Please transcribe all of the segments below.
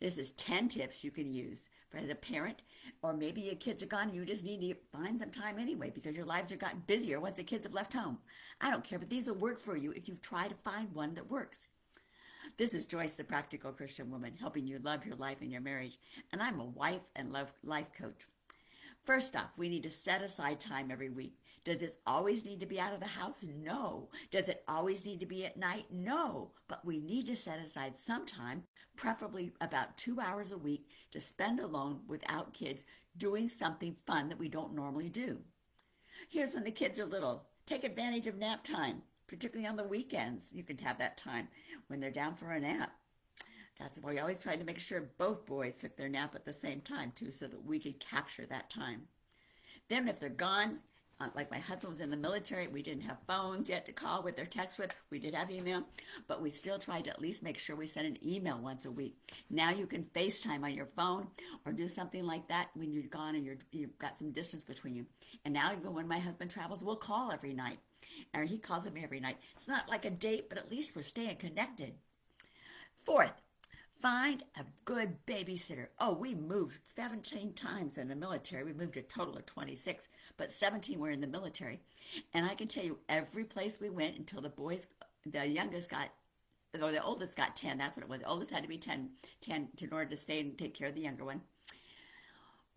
This is 10 tips you can use for as a parent, or maybe your kids are gone and you just need to find some time anyway because your lives have gotten busier once the kids have left home. I don't care, but these will work for you if you try to find one that works. This is Joyce, the Practical Christian Woman, helping you love your life and your marriage. And I'm a wife and love life coach. First off, we need to set aside time every week. Does this always need to be out of the house? No. Does it always need to be at night? No. But we need to set aside some time, preferably about 2 hours a week, to spend alone without kids doing something fun that we don't normally do. Here's when the kids are little. Take advantage of nap time, particularly on the weekends. You can have that time when they're down for a nap. That's why we always try to make sure both boys took their nap at the same time too, so that we could capture that time. Then if they're gone, like my husband was in the military, we didn't have phones yet to call with or text with. We did have email, but we still tried to at least make sure we sent an email once a week. Now you can FaceTime on your phone or do something like that when you're gone and you've got some distance between you. And now even when my husband travels, we'll call every night. Or he calls me every night. It's not like a date, but at least we're staying connected. Fourth, find a good babysitter. Oh, we moved 17 times in the military. We moved a total of 26, but 17 were in the military. And I can tell you every place we went until the oldest got 10. That's what it was. The oldest had to be 10 in order to stay and take care of the younger one.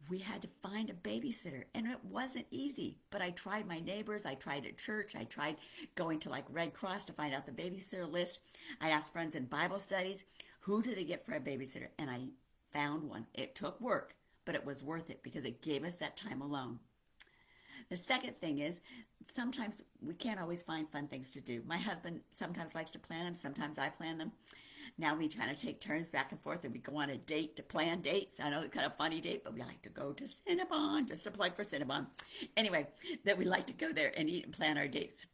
We had to find a babysitter, and it wasn't easy. But I tried my neighbors. I tried at church. I tried going to like Red Cross to find out the babysitter list. I asked friends in Bible studies, who did I get for a babysitter? And I found one. It took work, but it was worth it because it gave us that time alone. The second thing is sometimes we can't always find fun things to do. My husband sometimes likes to plan them. Sometimes I plan them. Now we kind of take turns back and forth and we go on a date to plan dates. I know it's kind of a funny date, but we like to go to Cinnabon, just a plug for Cinnabon. Anyway, that we like to go there and eat and plan our dates.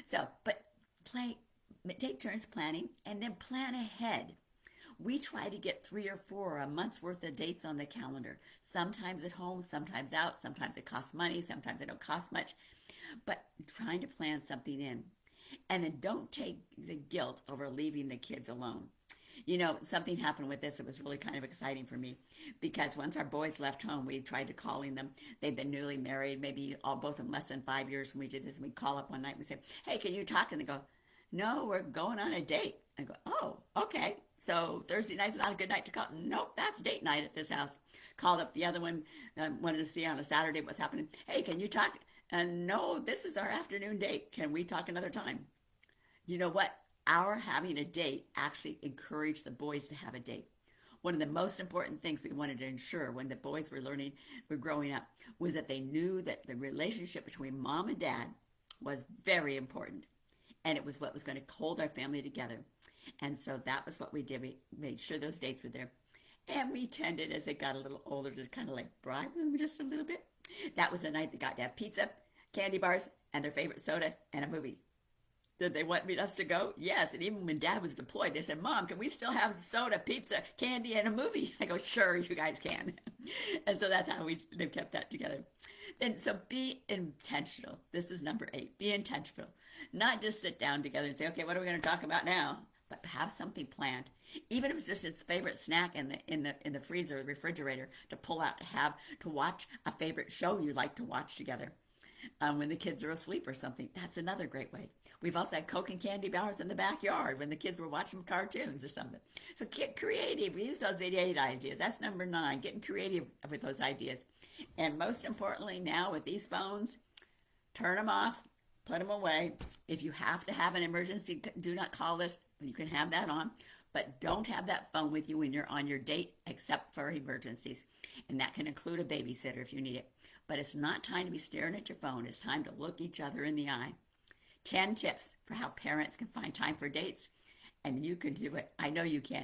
So, but take turns planning and then plan ahead. We try to get 3 or 4 a month's worth of dates on the calendar. Sometimes at home, sometimes out. Sometimes it costs money. Sometimes it don't cost much. But trying to plan something in. And then don't take the guilt over leaving the kids alone. You know, something happened with this. It was really kind of exciting for me because once our boys left home, we tried to calling them. They've been newly married, maybe both of them less than 5 years when we did this. And we call up one night and we say, hey, can you talk? And they go, no, we're going on a date. I go, oh, okay. So Thursday night's not a good night to call. Nope, that's date night at this house. Called up the other one, wanted to see on a Saturday what's happening. Hey, can you talk? And no, this is our afternoon date. Can we talk another time? You know what? Our having a date actually encouraged the boys to have a date. One of the most important things we wanted to ensure when the boys were growing up, was that they knew that the relationship between mom and dad was very important. And it was what was going to hold our family together. And so that was what we did. We made sure those dates were there. And we tended, as they got a little older, to kind of like bribe them just a little bit. That was the night they got to have pizza, candy bars, and their favorite soda, and a movie. Did they want us to go? Yes. And even when Dad was deployed, they said, Mom, can we still have soda, pizza, candy, and a movie? I go, sure, you guys can. And so that's how they've kept that together. Then, so be intentional. This is number 8. Be intentional. Not just sit down together and say, okay, what are we going to talk about now? But have something planned. Even if it's just his favorite snack in the freezer or the refrigerator to pull out to watch a favorite show you like to watch together. When the kids are asleep or something. That's another great way. We've also had Coke and candy bars in the backyard when the kids were watching cartoons or something. So get creative. We use those 88 ideas. That's number 9, getting creative with those ideas. And most importantly now with these phones, turn them off, put them away. If you have to have an emergency do not call list, you can have that on. But don't have that phone with you when you're on your date except for emergencies. And that can include a babysitter if you need it. But it's not time to be staring at your phone. It's time to look each other in the eye. 10 tips for how parents can find time for dates. And you can do it. I know you can.